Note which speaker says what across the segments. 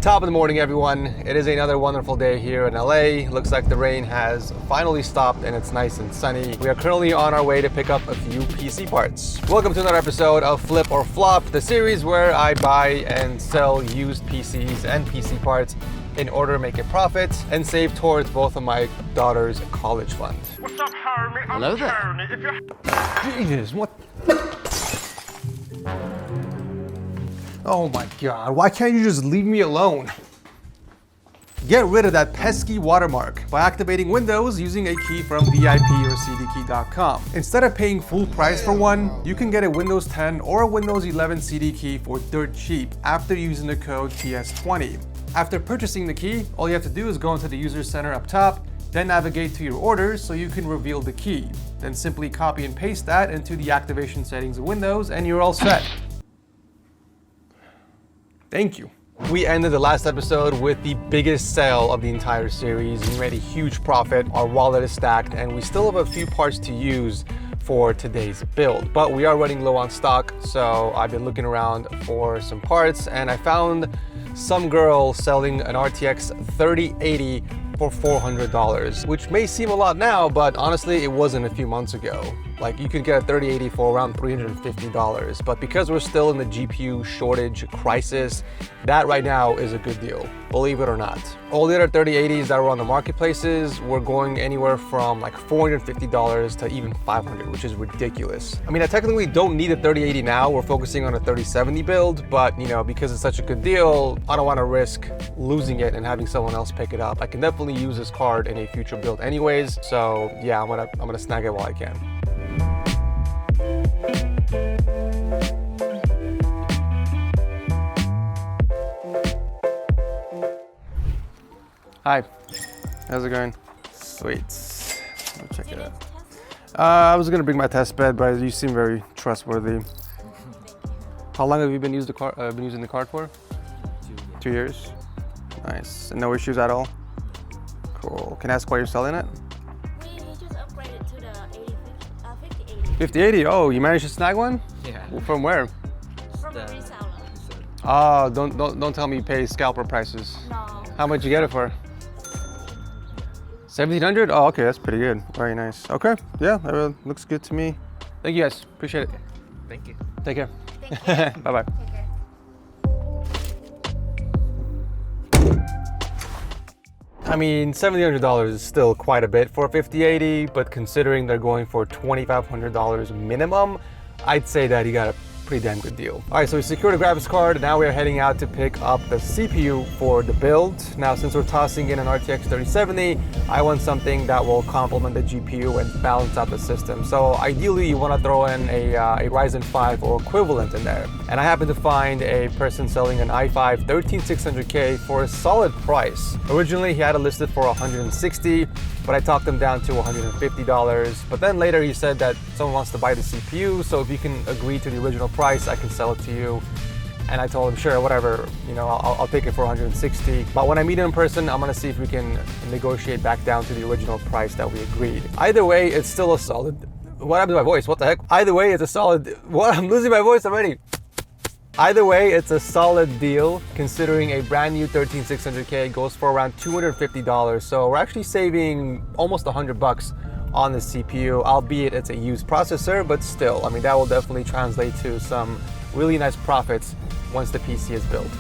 Speaker 1: Top of the morning, everyone. It is another wonderful day here in LA. Looks like the rain has finally stopped and it's nice and sunny. We are currently on our way to pick up a few PC parts. Welcome to another episode of Flip or Flop, the series where I buy and sell used PCs and PC parts in order to make a profit and save towards both of my daughter's college fund.
Speaker 2: What's up, Harry?
Speaker 1: Hello there.
Speaker 2: Harry.
Speaker 1: Jesus, what? Oh my God, why can't you just leave me alone? Get rid of that pesky watermark by activating Windows using a key from VIP or cdkey.com. Instead of paying full price for one, you can get a Windows 10 or a Windows 11 CD key for dirt cheap after using the code TS20. After purchasing the key, all you have to do is go into the user center up top, then navigate to your orders so you can reveal the key. Then simply copy and paste that into the activation settings of Windows and you're all set. Thank you. We ended the last episode with the biggest sale of the entire series. We made a huge profit, our wallet is stacked, and we still have a few parts to use for today's build. But we are running low on stock, so I've been looking around for some parts, and I found some girl selling an RTX 3080 for $400, which may seem a lot now, but honestly, it wasn't a few months ago. Like, you could get a 3080 for around $350, but because we're still in the GPU shortage crisis, that right now is a good deal, believe it or not. All the other 3080s that were on the marketplaces were going anywhere from like $450 to even $500, which is ridiculous. I mean, I technically don't need a 3080 now, we're focusing on a 3070 build, but you know, because it's such a good deal, I don't want to risk losing it and having someone else pick it up. I can definitely use this card in a future build anyways, so yeah, I'm gonna snag it while I can. Hi, how's it going? Sweet, let me check it out. I was gonna bring my test bed, but you seem very trustworthy. How long have you been using the card for? 2 years. Nice, and no issues at all? Cool, can I ask why you're selling it?
Speaker 3: We just upgraded to the 5080.
Speaker 1: 5080, oh, you managed to snag one?
Speaker 4: Yeah.
Speaker 1: From where?
Speaker 3: From a reseller.
Speaker 1: Oh, don't tell me you pay scalper prices.
Speaker 3: No.
Speaker 1: How much you get it for? 1,700? Oh, okay, that's pretty good. Very nice. Okay, yeah, that looks good to me. Thank you guys, appreciate it.
Speaker 4: Thank you.
Speaker 1: Take care.
Speaker 3: Thank you.
Speaker 1: Bye-bye.
Speaker 3: Take care.
Speaker 1: I mean, $1,700 is still quite a bit for a 5080, but considering they're going for $2,500 minimum, I'd say that you got a pretty damn good deal. All right, so we secured a graphics card, and now we are heading out to pick up the CPU for the build. Now, since we're tossing in an RTX 3070, I want something that will complement the GPU and balance out the system. So ideally, you want to throw in a Ryzen 5 or equivalent in there. And I happen to find a person selling an i5 13600K for a solid price. Originally, he had it listed for $160, but I talked him down to $150. But then later he said that someone wants to buy the CPU, so if you can agree to the original price, I can sell it to you. And I told him, sure, whatever, you know, I'll take it for $160. But when I meet him in person, I'm gonna see if we can negotiate back down to the original price that we agreed. Either way, it's still a solid, what happened to my voice? What the heck? Either way, it's a solid, what? I'm losing my voice already. Either way, it's a solid deal considering a brand new 13600K goes for around $250. So we're actually saving almost $100 on the CPU, albeit it's a used processor, but still, I mean, that will definitely translate to some really nice profits once the PC is built.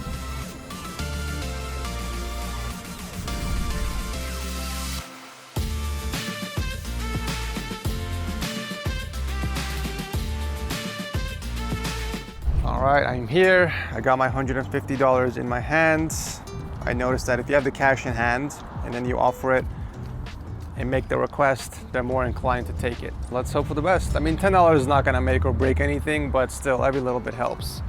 Speaker 1: All right, I'm here. I got my $150 in my hands. I noticed that if you have the cash in hand and then you offer it and make the request, they're more inclined to take it. Let's hope for the best. I mean, $10 is not gonna make or break anything, but still, every little bit helps.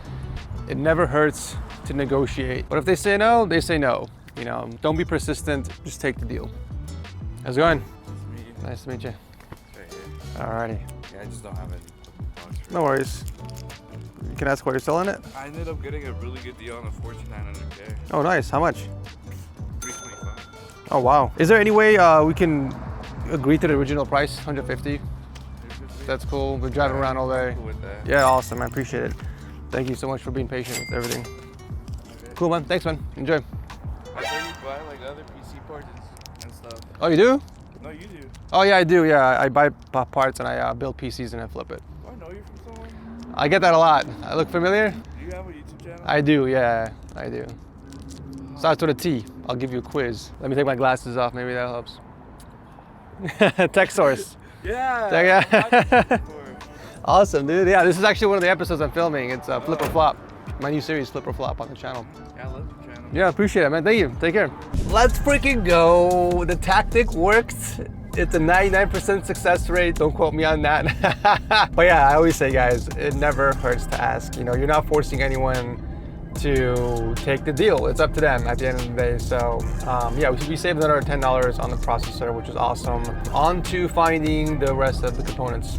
Speaker 1: It never hurts to negotiate. But if they say no, they say no. You know, don't be persistent, just take the deal. How's it going? Nice to meet you.
Speaker 4: Right here.
Speaker 1: Alrighty.
Speaker 4: Yeah, I just don't have any.
Speaker 1: No worries. You can ask why you're selling it?
Speaker 4: I ended up getting a really good deal on a 14900K.
Speaker 1: Oh, nice. How much?
Speaker 4: 325.
Speaker 1: Oh, wow. Is there any way we can agree to the original price, 150? That's cool. We're driving around all day.
Speaker 4: Cool with that.
Speaker 1: Yeah, awesome. I appreciate it. Thank you so much for being patient with everything. Cool, man. Thanks, man. Enjoy.
Speaker 4: the other PC parts and stuff.
Speaker 1: Oh, you do?
Speaker 4: No, you do.
Speaker 1: Oh yeah, I do. Yeah, I buy parts and I build PCs and I flip it.
Speaker 4: Do I know you from someone?
Speaker 1: I get that a lot. I look familiar?
Speaker 4: Do you have a YouTube channel?
Speaker 1: I do. Yeah, I do. Starts with a T. I'll give you a quiz. Let me take my glasses off. Maybe that helps. Tech source.
Speaker 4: Yeah.
Speaker 1: Yeah. Awesome, dude. Yeah, this is actually one of the episodes I'm filming. It's Flip or Flop. My new series, Flip or Flop, on the channel.
Speaker 4: Yeah, I love the channel.
Speaker 1: Yeah, appreciate it, man. Thank you. Take care. Let's freaking go. The tactic worked. It's a 99% success rate. Don't quote me on that. But yeah, I always say, guys, it never hurts to ask. You know, you're not forcing anyone to take the deal. It's up to them at the end of the day. So yeah, we saved another $10 on the processor, which is awesome. On to finding the rest of the components.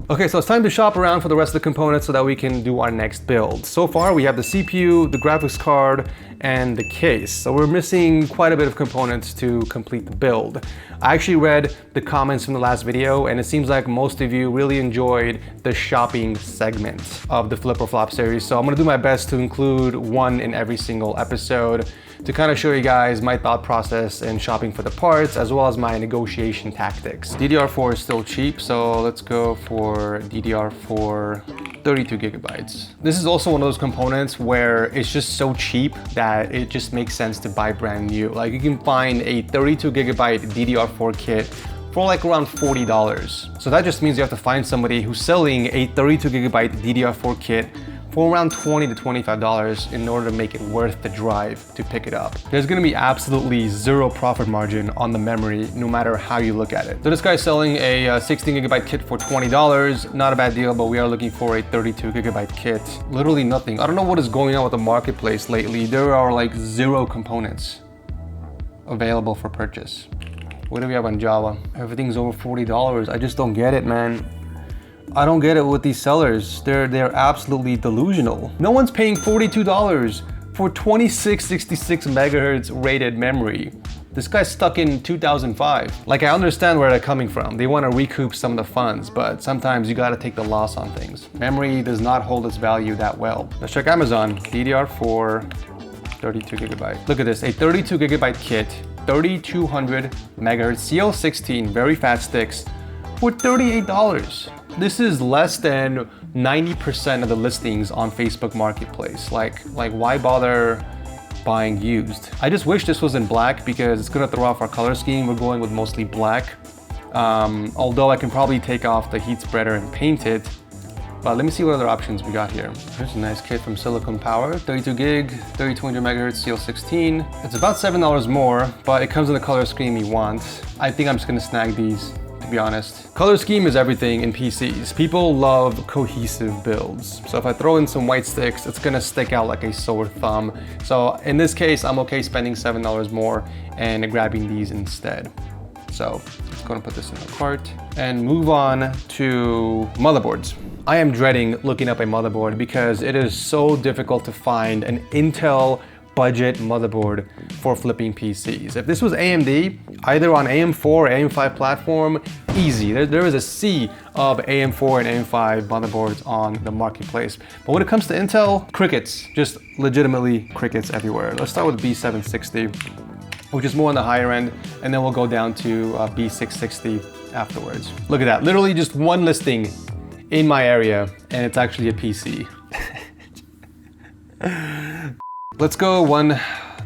Speaker 1: Okay, so it's time to shop around for the rest of the components so that we can do our next build. So far, we have the CPU, the graphics card, and the case. So we're missing quite a bit of components to complete the build. I actually read the comments from the last video, and it seems like most of you really enjoyed the shopping segment of the Flip or Flop series. So I'm gonna do my best to include one in every single episode to kind of show you guys my thought process in shopping for the parts, as well as my negotiation tactics. DDR4 is still cheap, so let's go for DDR4 32 gigabytes. This is also one of those components where it's just so cheap that it just makes sense to buy brand new. Like, you can find a 32 gigabyte DDR4 kit for like around $40. So that just means you have to find somebody who's selling a 32 gigabyte DDR4 kit for around $20 to $25 in order to make it worth the drive to pick it up. There's gonna be absolutely zero profit margin on the memory, no matter how you look at it. So this guy's selling a 16 gigabyte kit for $20. Not a bad deal, but we are looking for a 32 gigabyte kit. Literally nothing. I don't know what is going on with the marketplace lately. There are like zero components available for purchase. What do we have on Java? Everything's over $40. I just don't get it, man. I don't get it with these sellers. They're absolutely delusional. No one's paying $42 for 2666 megahertz rated memory. This guy's stuck in 2005. Like, I understand where they're coming from. They want to recoup some of the funds, but sometimes you got to take the loss on things. Memory does not hold its value that well. Let's check Amazon. DDR4 32 gigabyte. Look at this, a 32 gigabyte kit, 3200 megahertz, CL16, very fat sticks, for $38. This is less than 90% of the listings on Facebook Marketplace. Like why bother buying used? I just wish this was in black because it's gonna throw off our color scheme. We're going with mostly black. Although I can probably take off the heat spreader and paint it. But let me see what other options we got here. Here's a nice kit from Silicon Power, 32 gig, 3200 megahertz, CL16. It's about $7 more, but it comes in the color scheme you want. I think I'm just gonna snag these, to be honest. Color scheme is everything in PCs. People love cohesive builds. So if I throw in some white sticks, it's gonna stick out like a sore thumb. So in this case, I'm okay spending $7 more and grabbing these instead. So let's go and put this in the cart and move on to motherboards. I am dreading looking up a motherboard because it is so difficult to find an Intel budget motherboard for flipping PCs. If this was AMD, either on AM4 or AM5 platform, easy. There is a sea of AM4 and AM5 motherboards on the marketplace. But when it comes to Intel, crickets, just legitimately crickets everywhere. Let's start with B760, which is more on the higher end, and then we'll go down to B660 afterwards. Look at that, literally just one listing in my area, and it's actually a PC. Let's go one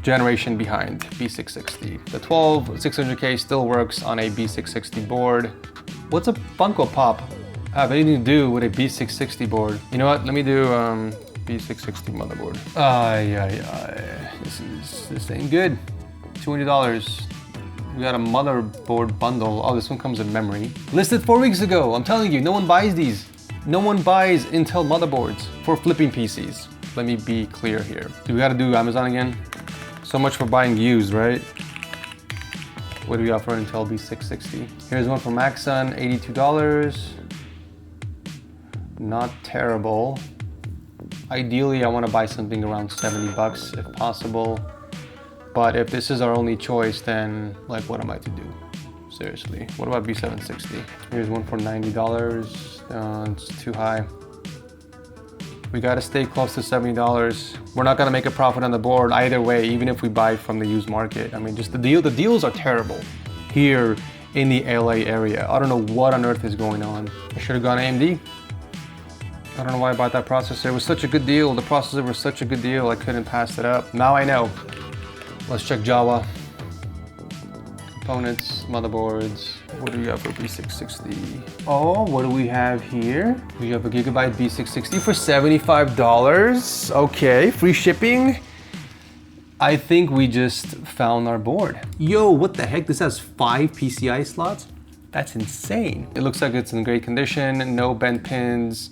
Speaker 1: generation behind, B660. The 12600K still works on a B660 board. What's a Funko Pop have anything to do with a B660 board? You know what, let me do B660 motherboard. This ain't good. $200. We got a motherboard bundle. Oh, this one comes in memory. Listed 4 weeks ago. I'm telling you, no one buys these. No one buys Intel motherboards for flipping PCs. Let me be clear here. Do we gotta do Amazon again? So much for buying used, right? What do we got for Intel B660? Here's one from Maxon, $82. Not terrible. Ideally, I wanna buy something around 70 bucks if possible. But if this is our only choice, then like, what am I to do? Seriously, what about B760? Here's one for $90, it's too high. We gotta stay close to $70. We're not gonna make a profit on the board either way, even if we buy from the used market. I mean, just the deals are terrible here in the LA area. I don't know what on earth is going on. I should have gone AMD. I don't know why I bought that processor. It was such a good deal. The processor was such a good deal. I couldn't pass it up. Now I know. Let's check Java. Components, motherboards. What do we have for B660? Oh, what do we have here? We have a Gigabyte B660 for $75. Okay, free shipping. I think we just found our board. Yo, what the heck? This has 5 PCI slots? That's insane. It looks like it's in great condition, no bent pins.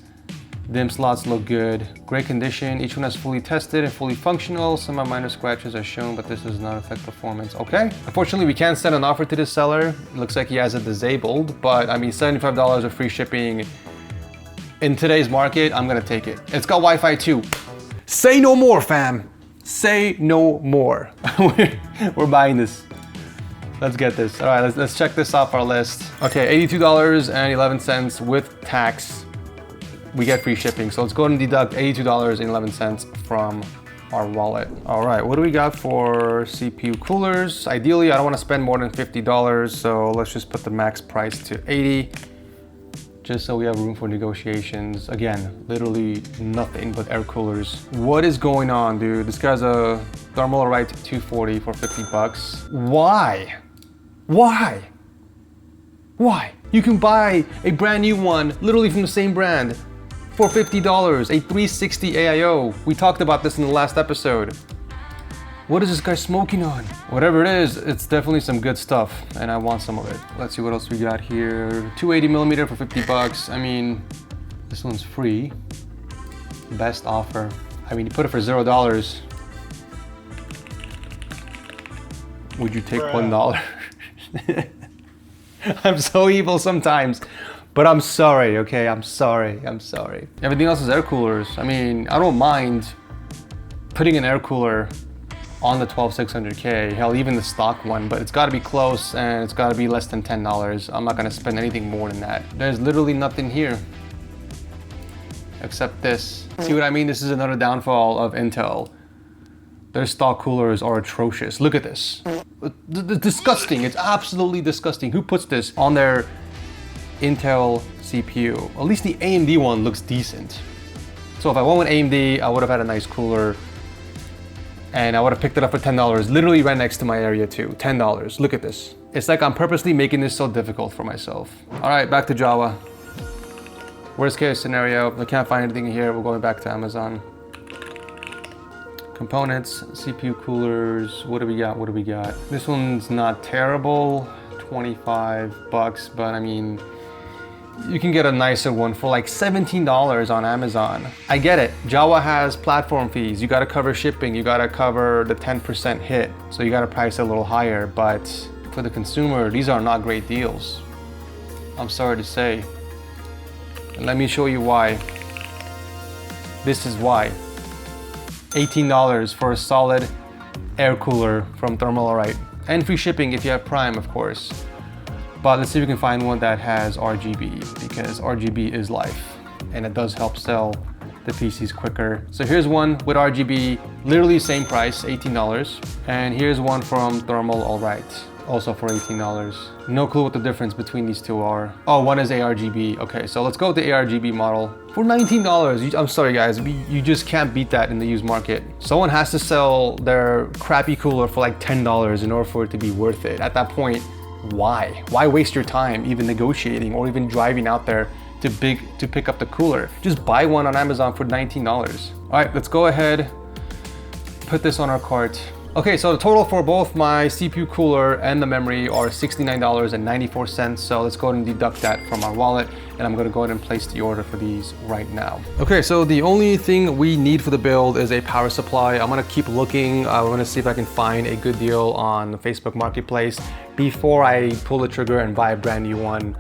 Speaker 1: DIMM slots look good. Great condition. Each one is fully tested and fully functional. Some minor scratches are shown, but this does not affect performance. Okay. Unfortunately, we can't send an offer to this seller. It looks like he has it disabled, but I mean, $75 of free shipping in today's market, I'm gonna take it. It's got Wi-Fi too. Say no more, fam. Say no more. We're buying this. Let's get this. All right, let's check this off our list. Okay, $82.11 with tax. We get free shipping. So let's go ahead and deduct $82.11 from our wallet. All right, what do we got for CPU coolers? Ideally, I don't want to spend more than $50, so let's just put the max price to $80, just so we have room for negotiations. Again, literally nothing but air coolers. What is going on, dude? This guy's a Thermalright 240 for $50. Why? Why? Why? You can buy a brand new one, literally from the same brand, for $50, a 360 AIO. We talked about this in the last episode. What is this guy smoking on? Whatever it is, it's definitely some good stuff, and I want some of it. Let's see what else we got here. 280mm for $50. I mean, this one's free. Best offer. I mean, you put it for $0. Would you take $1? I'm so evil sometimes, but I'm sorry, okay? I'm sorry. Everything else is air coolers. I mean, I don't mind putting an air cooler on the 12600K, hell, even the stock one, but it's gotta be close and it's gotta be less than $10. I'm not gonna spend anything more than that. There's literally nothing here except this. See what I mean? This is another downfall of Intel. Their stock coolers are atrocious. Look at this. Disgusting. It's absolutely disgusting. Who puts this on their Intel CPU? At least the AMD one looks decent. So if I went with AMD, I would have had a nice cooler and I would have picked it up for $10. Literally right next to my area too. $10. Look at this. It's like I'm purposely making this so difficult for myself. All right, back to Java. Worst case scenario, I can't find anything here. We're going back to Amazon. Components, CPU coolers, what do we got? This one's not terrible, $25, but I mean, you can get a nicer one for like $17 on Amazon. I get it, Java has platform fees. You gotta cover shipping, you gotta cover the 10% hit. So you gotta price it a little higher, but for the consumer, these are not great deals. I'm sorry to say. And let me show you why. This is why. $18 for a solid air cooler from Thermalright. And free shipping if you have Prime, of course. But let's see if we can find one that has RGB, because RGB is life. And it does help sell the PCs quicker. So here's one with RGB, literally same price, $18. And here's one from Thermalright, also for $18. No clue what the difference between these two are. Oh, one is ARGB. Okay, so let's go with the ARGB model. For $19, I'm sorry guys, you just can't beat that in the used market. Someone has to sell their crappy cooler for like $10 in order for it to be worth it. At that point, why? Why waste your time even negotiating or even driving out there to pick up the cooler? Just buy one on Amazon for $19. All right, let's go ahead, put this on our cart. Okay, so the total for both my CPU cooler and the memory are $69.94. So let's go ahead and deduct that from our wallet, and I'm gonna go ahead and place the order for these right now. Okay, so the only thing we need for the build is a power supply. I'm gonna keep looking. I'm gonna see if I can find a good deal on the Facebook Marketplace before I pull the trigger and buy a brand new one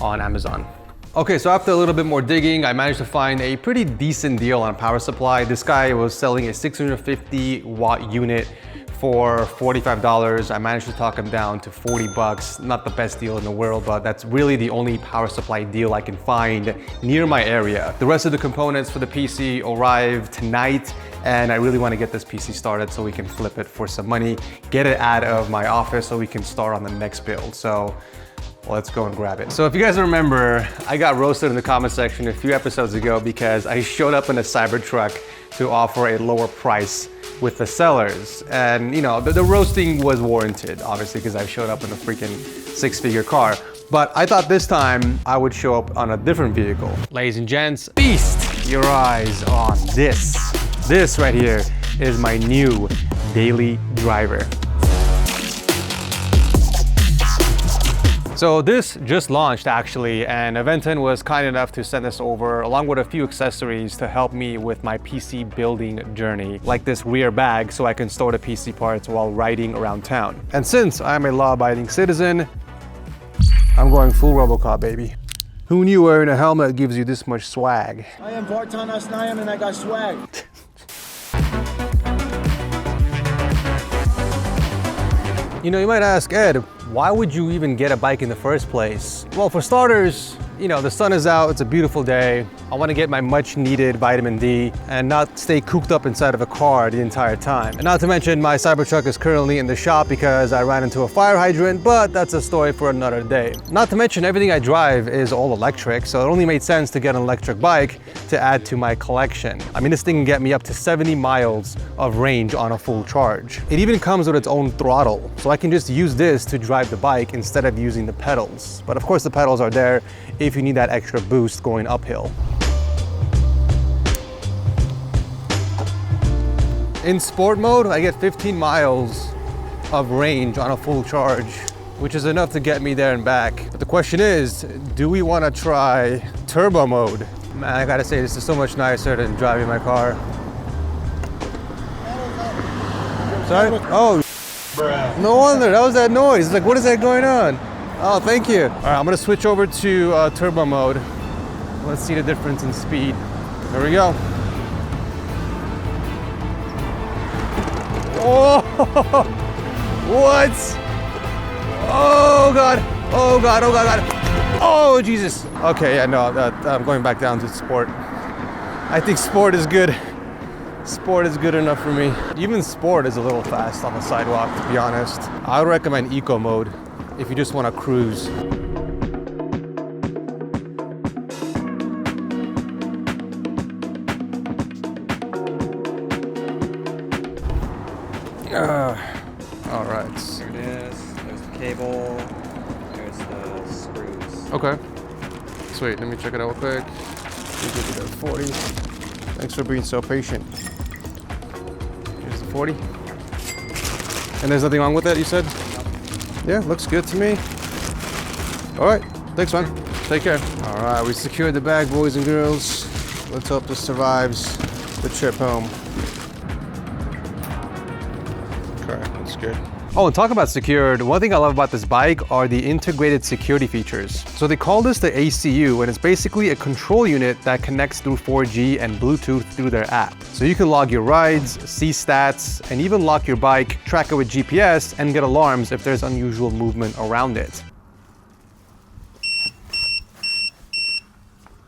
Speaker 1: on Amazon. Okay, so after a little bit more digging, I managed to find a pretty decent deal on a power supply. This guy was selling a 650 watt unit for $45. I managed to talk him down to 40 bucks. Not the best deal in the world, but that's really the only power supply deal I can find near my area. The rest of the components for the PC arrive tonight, and I really want to get this PC started so we can flip it for some money, get it out of my office so we can start on the next build. So let's go and grab it. So if you guys remember, I got roasted in the comment section a few episodes ago because I showed up in a Cybertruck to offer a lower price with the sellers. And you know, the roasting was warranted, obviously, because I showed up in a freaking six-figure car. But I thought this time I would show up on a different vehicle. Ladies and gents, feast your eyes on this. This right here is my new daily driver. So this just launched actually, and Aventon was kind enough to send this over along with a few accessories to help me with my PC building journey, like this rear bag so I can store the PC parts while riding around town. And since I'm a law-abiding citizen, I'm going full Robocop, baby. Who knew wearing a helmet gives you this much swag?
Speaker 5: I am Vartan Asnayan and I got swag.
Speaker 1: You know, you might ask, Ed, why would you even get a bike in the first place? Well, for starters, you know, the sun is out, it's a beautiful day. I want to get my much needed vitamin D and not stay cooped up inside of a car the entire time. And not to mention my Cybertruck is currently in the shop because I ran into a fire hydrant, but that's a story for another day. Not to mention everything I drive is all electric, so it only made sense to get an electric bike to add to my collection. I mean, this thing can get me up to 70 miles of range on a full charge. It even comes with its own throttle, so I can just use this to drive the bike instead of using the pedals. But of course the pedals are there if you need that extra boost going uphill. In sport mode, I get 15 miles of range on a full charge, which is enough to get me there and back. But the question is, do we want to try turbo mode? Man, I gotta say, this is so much nicer than driving my car. Sorry? Oh, no wonder, that was that noise. Like, what is that going on? Oh, thank you. All right, I'm gonna switch over to turbo mode. Let's see the difference in speed. There we go. Oh, what? Oh God, oh God, oh God, God. Oh Jesus. Okay, yeah, no, I'm going back down to sport. I think sport is good. Sport is good enough for me. Even sport is a little fast on the sidewalk, to be honest. I would recommend eco mode if you just want to cruise. All right.
Speaker 6: There it is. There's the cable. There's the screws.
Speaker 1: Okay. Sweet. Let me check it out real quick. We give it a 40. Thanks for being so patient. Here's the 40. And there's nothing wrong with it, you said? Yeah, looks good to me. All right. Thanks, man. Take care. All right. We secured the bag, boys and girls. Let's hope this survives the trip home. That's good. Oh, and talk about secured. One thing I love about this bike are the integrated security features. So they call this the ACU, and it's basically a control unit that connects through 4G and Bluetooth through their app. So you can log your rides, see stats, and even lock your bike, track it with GPS, and get alarms if there's unusual movement around it.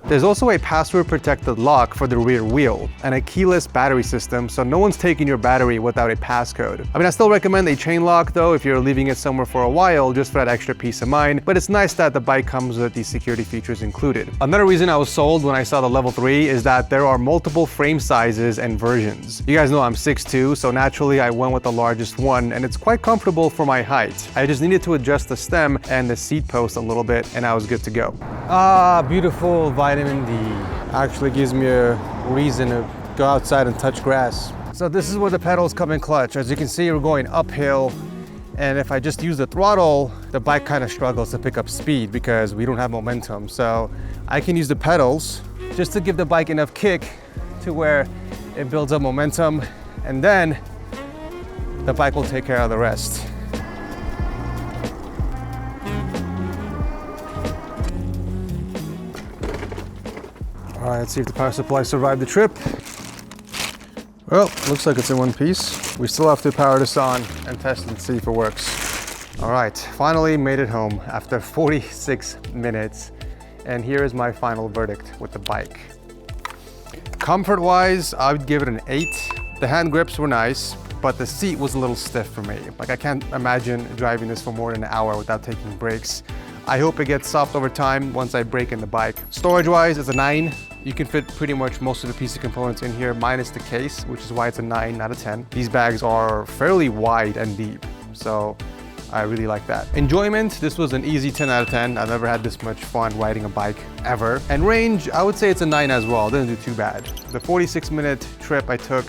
Speaker 1: There's also a password protected lock for the rear wheel and a keyless battery system, so no one's taking your battery without a passcode. I mean, I still recommend a chain lock though if you're leaving it somewhere for a while, just for that extra peace of mind, but it's nice that the bike comes with these security features included. Another reason I was sold when I saw the level 3 is that there are multiple frame sizes and versions. You guys know I'm 6'2", so naturally I went with the largest one, and it's quite comfortable for my height. I just needed to adjust the stem and the seat post a little bit, and I was good to go. Ah, beautiful vitamin D. Actually gives me a reason to go outside and touch grass. So this is where the pedals come in clutch. As you can see, we're going uphill, and if I just use the throttle, the bike kind of struggles to pick up speed because we don't have momentum. So I can use the pedals just to give the bike enough kick to where it builds up momentum, and then the bike will take care of the rest. All right, let's see if the power supply survived the trip. Well, looks like it's in one piece. We still have to power this on and test and see if it works. All right, finally made it home after 46 minutes. And here is my final verdict with the bike. Comfort-wise, I would give it an 8. The hand grips were nice, but the seat was a little stiff for me. Like, I can't imagine driving this for more than an hour without taking breaks. I hope it gets soft over time once I break in the bike. Storage-wise, it's a 9. You can fit pretty much most of the piece of components in here, minus the case, which is why it's a 9, not a 10. These bags are fairly wide and deep, so I really like that. Enjoyment, this was an easy 10 out of 10. I've never had this much fun riding a bike ever. And range, I would say it's a 9 as well. Didn't do too bad. The 46-minute trip I took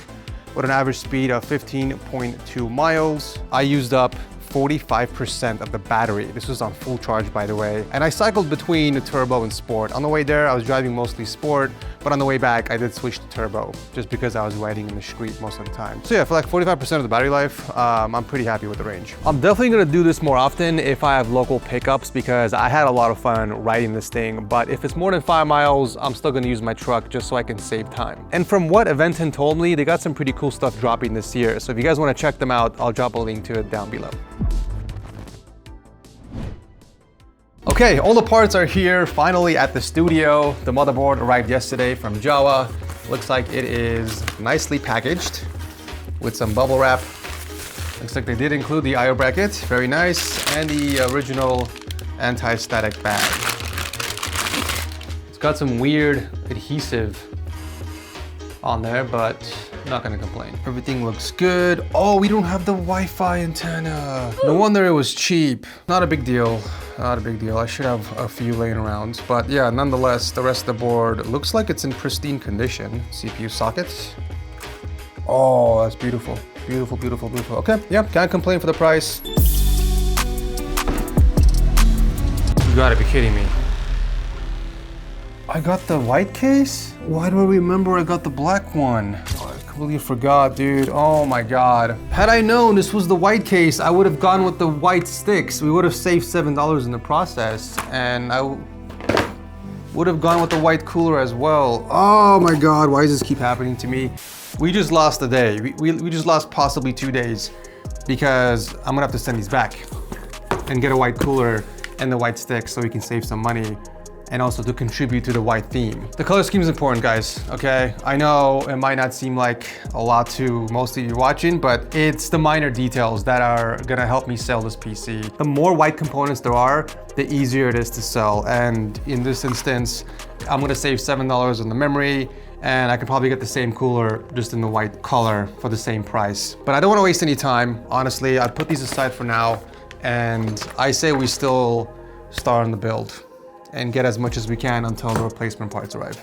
Speaker 1: with an average speed of 15.2 miles. I used up 45% of the battery. This was on full charge, by the way. And I cycled between the turbo and sport. On the way there, I was driving mostly sport, but on the way back, I did switch to turbo just because I was riding in the street most of the time. So yeah, for like 45% of the battery life, I'm pretty happy with the range. I'm definitely gonna do this more often if I have local pickups because I had a lot of fun riding this thing. But if it's more than 5 miles, I'm still gonna use my truck just so I can save time. And from what Eventon told me, they got some pretty cool stuff dropping this year. So if you guys wanna check them out, I'll drop a link to it down below. Okay, all the parts are here finally at the studio. The motherboard arrived yesterday from Jawa. Looks like it is nicely packaged with some bubble wrap. Looks like they did include the I/O bracket, very nice, and the original anti-static bag. It's got some weird adhesive on there, but I'm not gonna complain. Everything looks good. Oh, we don't have the Wi-Fi antenna. No wonder it was cheap. Not a big deal. Not a big deal. I should have a few laying around. But yeah, nonetheless, the rest of the board looks like it's in pristine condition. CPU sockets. Oh, that's beautiful. Beautiful, beautiful, beautiful. Okay, yeah, can't complain for the price. You gotta be kidding me. I got the white case? Why do I remember I got the black one? Oh, I completely forgot, dude. Oh my God. Had I known this was the white case, I would have gone with the white sticks. We would have saved $7 in the process. And I would have gone with the white cooler as well. Oh my God, why does this keep happening to me? We just lost a day. We just lost possibly 2 days because I'm gonna have to send these back and get a white cooler and the white sticks so we can save some money and also to contribute to the white theme. The color scheme is important, guys, okay? I know it might not seem like a lot to most of you watching, but it's the minor details that are gonna help me sell this PC. The more white components there are, the easier it is to sell. And in this instance, I'm gonna save $7 on the memory, and I can probably get the same cooler just in the white color for the same price. But I don't wanna waste any time. Honestly, I'd put these aside for now, and I say we still start on the build and get as much as we can until the replacement parts arrive.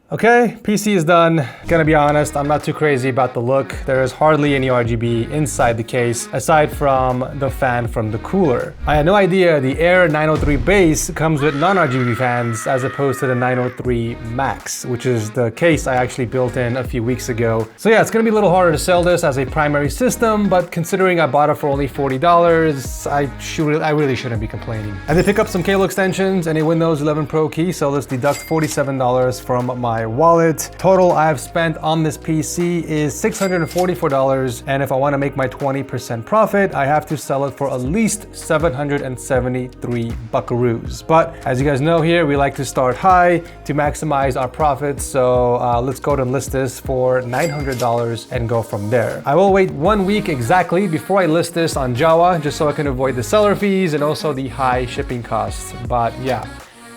Speaker 1: Okay, PC is done. Gonna be honest, I'm not too crazy about the look. There is hardly any RGB inside the case, aside from the fan from the cooler. I had no idea the Air 903 base comes with non-RGB fans as opposed to the 903 Max, which is the case I actually built in a few weeks ago. So yeah, it's gonna be a little harder to sell this as a primary system, but considering I bought it for only $40, I really shouldn't be complaining. I did pick up some cable extensions and a Windows 11 Pro key, so let's deduct $47 from my my wallet. Total I've spent on this PC is $644, and if I want to make my 20% profit, I have to sell it for at least 773 buckaroos. But as you guys know here, we like to start high to maximize our profits. So let's go and list this for $900 and go from there. I will wait 1 week exactly before I list this on Java, just so I can avoid the seller fees and also the high shipping costs. But yeah,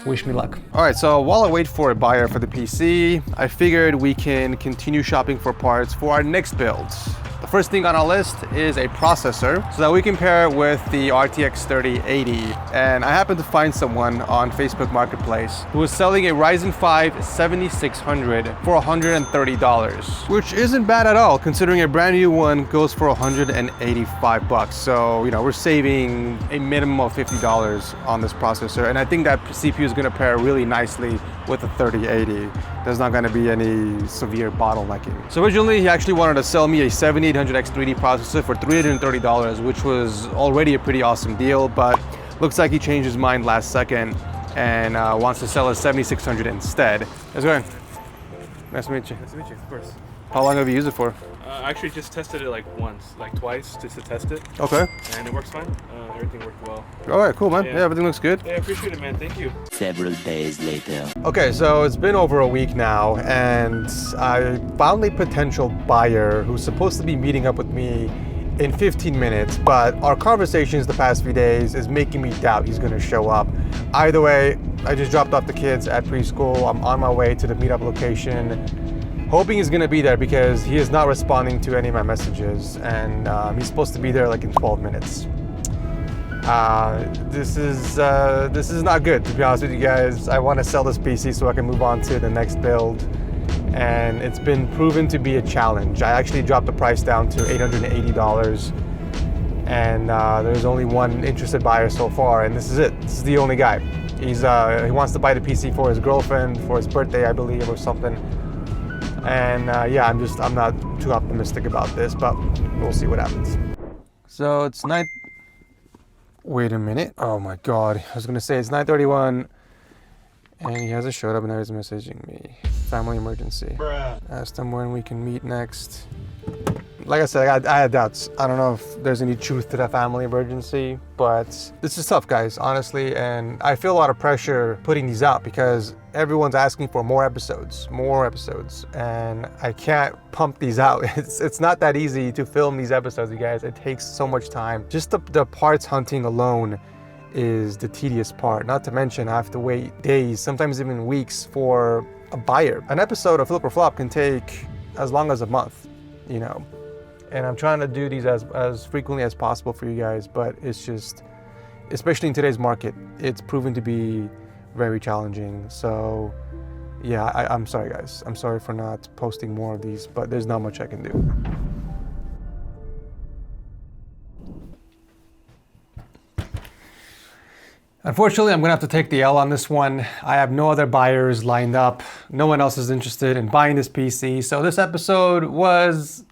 Speaker 1: wish me luck. All right, so while I wait for a buyer for the PC, I figured we can continue shopping for parts for our next builds. The first thing on our list is a processor so that we can pair it with the RTX 3080. And I happened to find someone on Facebook Marketplace who was selling a Ryzen 5 7600 for $130, which isn't bad at all considering a brand new one goes for 185 bucks. So, you know, we're saving a minimum of $50 on this processor. And I think that CPU is gonna pair really nicely with the 3080. There's not gonna be any severe bottlenecking. So originally he actually wanted to sell me a 7800X3D processor for $330, which was already a pretty awesome deal, but looks like he changed his mind last second and wants to sell a 7600 instead. How's it going? Nice to meet you.
Speaker 7: Nice to meet you, of course.
Speaker 1: How long have you used it for?
Speaker 7: I actually just tested it like twice, just to test it.
Speaker 1: Okay.
Speaker 7: And it works fine. Everything worked well.
Speaker 1: All right, cool, man.
Speaker 7: Yeah.
Speaker 1: Yeah, everything looks good.
Speaker 7: Yeah, I appreciate it, man. Thank you.
Speaker 8: Several days later.
Speaker 1: Okay, so it's been over a week now, and I found a potential buyer who's supposed to be meeting up with me in 15 minutes, but our conversations the past few days is making me doubt he's gonna show up. Either way, I just dropped off the kids at preschool. I'm on my way to the meetup location, hoping he's gonna be there because he is not responding to any of my messages, and he's supposed to be there like in 12 minutes. This is not good, to be honest with you guys. I want to sell this PC so I can move on to the next build, and it's been proven to be a challenge. I actually dropped the price down to $880, and there's only one interested buyer so far, and this is it. This is the only guy. He wants to buy the PC for his girlfriend for his birthday, I believe, or something. And yeah, I'm not too optimistic about this, but we'll see what happens. So it's 9. Wait a minute. Oh my God. I was gonna say it's 9:31 and he hasn't showed up and now he's messaging me. Family emergency. Bruh. Asked him when we can meet next. Like I said, I had doubts. I don't know if there's any truth to that family emergency, but this is tough, guys, honestly. And I feel a lot of pressure putting these out because everyone's asking for more episodes, and I can't pump these out. It's not that easy to film these episodes, you guys. It takes so much time. Just the parts hunting alone is the tedious part. Not to mention I have to wait days, sometimes even weeks for a buyer. An episode of Flip or Flop can take as long as a month, you know. And I'm trying to do these as frequently as possible for you guys, but it's just, especially in today's market, it's proven to be very challenging. So yeah, I'm sorry guys. I'm sorry for not posting more of these, but there's not much I can do. Unfortunately, I'm gonna have to take the L on this one. I have no other buyers lined up. No one else is interested in buying this PC. So this episode was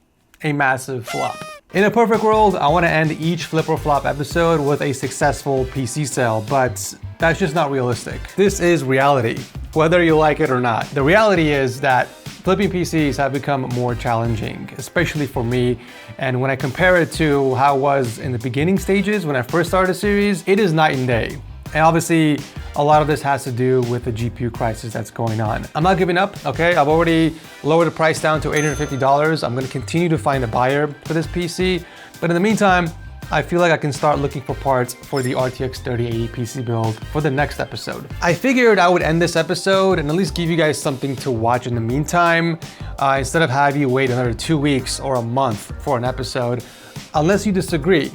Speaker 1: a massive flop. In a perfect world, I want to end each Flip or Flop episode with a successful PC sale, but that's just not realistic. This is reality, whether you like it or not. The reality is that flipping PCs have become more challenging, especially for me. And when I compare it to how it was in the beginning stages when I first started the series, it is night and day. And obviously, a lot of this has to do with the GPU crisis that's going on. I'm not giving up, okay? I've already lowered the price down to $850. I'm gonna continue to find a buyer for this PC. But in the meantime, I feel like I can start looking for parts for the RTX 3080 PC build for the next episode. I figured I would end this episode and at least give you guys something to watch in the meantime, instead of have you wait another 2 weeks or a month for an episode, unless you disagree.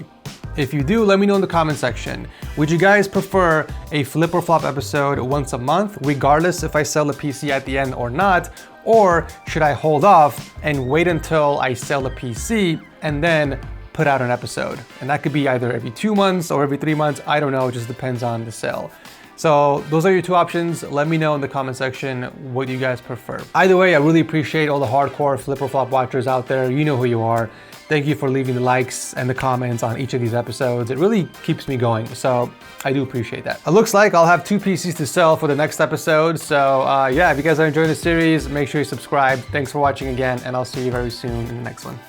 Speaker 1: If you do, let me know in the comment section. Would you guys prefer a Flip or Flop episode once a month, regardless if I sell the PC at the end or not? Or should I hold off and wait until I sell the PC and then put out an episode? And that could be either every 2 months or every 3 months. I don't know, it just depends on the sale. So those are your two options. Let me know in the comment section what you guys prefer. Either way, I really appreciate all the hardcore Flip or Flop watchers out there. You know who you are. Thank you for leaving the likes and the comments on each of these episodes. It really keeps me going, so I do appreciate that. It looks like I'll have 2 PCs to sell for the next episode, so yeah, if you guys are enjoying the series, make sure you subscribe. Thanks for watching again, and I'll see you very soon in the next one.